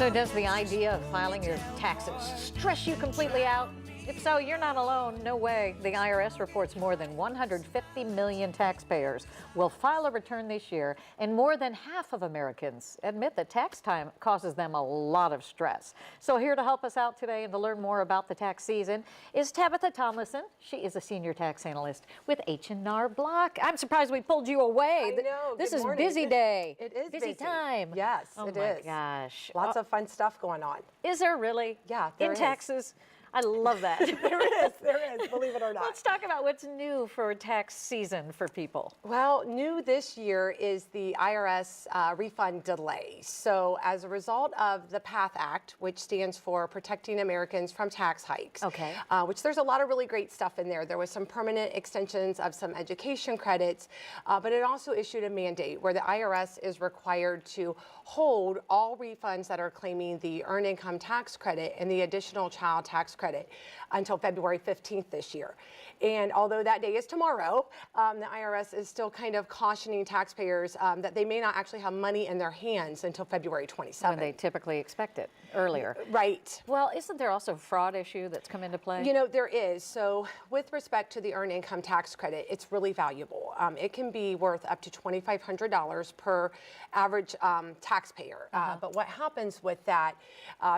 So does the idea of filing your taxes stress you completely out? If so, you're not alone. No way. The IRS reports more than 150 million taxpayers will file a return this year, and more than half of Americans admit that tax time causes them a lot of stress. So here to help us out today and to learn more about the tax season is Tabitha Tomlinson. She is a senior tax analyst with H&R Block. I'm surprised we pulled you away. I know. This is morning. busy day. It is busy time. Yes, oh it my is. Gosh. Lots of fun stuff going on. Is there really? Yeah, there In is. taxes? I love that. There is, believe it or not. Let's talk about what's new for tax season for people. Well, new this year is the IRS refund delay. So as a result of the PATH Act, which stands for Protecting Americans from Tax Hikes, Okay. Which there's a lot of really great stuff in there. There was some permanent extensions of some education credits, but it also issued a mandate where the IRS is required to hold all refunds that are claiming the Earned Income Tax Credit and the Additional Child Tax Credit until February 15th this year. And although that day is tomorrow, the IRS is still kind of cautioning taxpayers that they may not actually have money in their hands until February 27th. When they typically expect it earlier. Right. Well, isn't there also a fraud issue that's come into play? You know, there is. So with respect to the Earned Income Tax Credit, it's really valuable. It can be worth up to $2,500 per average taxpayer. But what happens with that,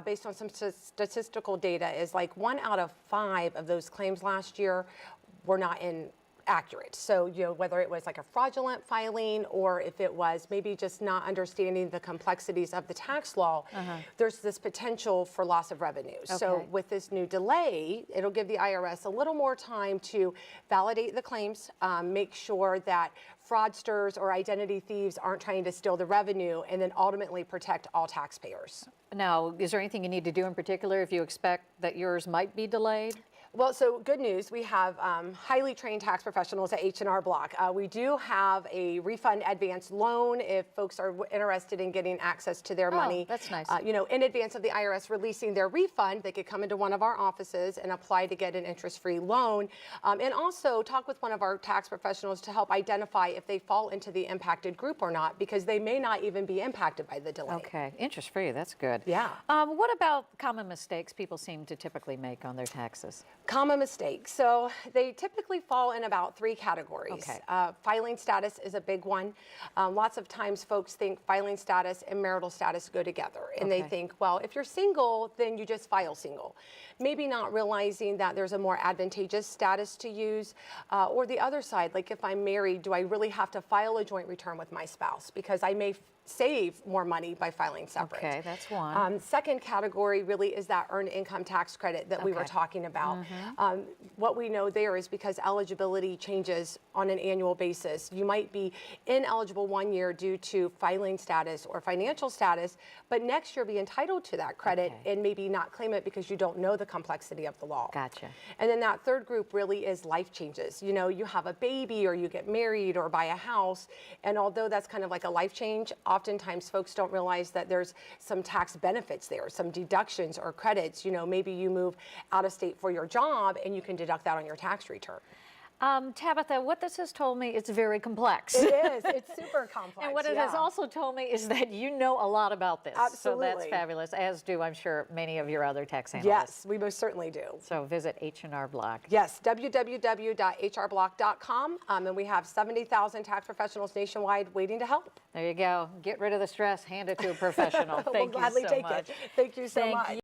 based on some statistical data, is like 1 out of 5 of those claims last year were not accurate. So, you know, whether it was like a fraudulent filing or if it was maybe just not understanding the complexities of the tax law, there's this potential for loss of revenue. Okay. So with this new delay, it'll give the IRS a little more time to validate the claims, make sure that fraudsters or identity thieves aren't trying to steal the revenue, and then ultimately protect all taxpayers. Now, is there anything you need to do in particular if you expect that yours might be delayed? Well, so good news, we have highly trained tax professionals at H&R Block. We do have a refund advance loan if folks are interested in getting access to their money. That's nice. You know, in advance of the IRS releasing their refund, they could come into one of our offices and apply to get an interest-free loan. And also talk with one of our tax professionals to help identify if they fall into the impacted group or not, because they may not even be impacted by the delay. Okay, interest-free, that's good. Yeah. What about common mistakes people seem to typically make on their taxes? Common mistakes. So they typically fall in about 3 categories. Okay. Filing status is a big one. Lots of times folks think filing status and marital status go together. And they think, well, if you're single, then you just file single. Maybe not realizing that there's a more advantageous status to use. Or the other side, like if I'm married, do I really have to file a joint return with my spouse? Because I may save more money by filing separate. Okay, that's one. Second category really is that Earned Income Tax Credit that we were talking about. What we know there is because eligibility changes on an annual basis. You might be ineligible one year due to filing status or financial status, but next year be entitled to that credit and maybe not claim it because you don't know the complexity of the law. Gotcha. And then that third group really is life changes. You know, you have a baby or you get married or buy a house, and although that's kind of like a life change, oftentimes folks don't realize that there's some tax benefits there, some deductions or credits. You know, maybe you move out of state for your job and you can deduct that on your tax return. Tabitha, what this has told me is very complex. It is. It's super complex. And what it has also told me is that you know a lot about this. Absolutely. So that's fabulous, as do, I'm sure, many of your other tax analysts. Yes, we most certainly do. So visit H&R Block. Yes, www.hrblock.com. And we have 70,000 tax professionals nationwide waiting to help. There you go. Get rid of the stress. Hand it to a professional. Thank We'll gladly you so take much. it. Thank you so much.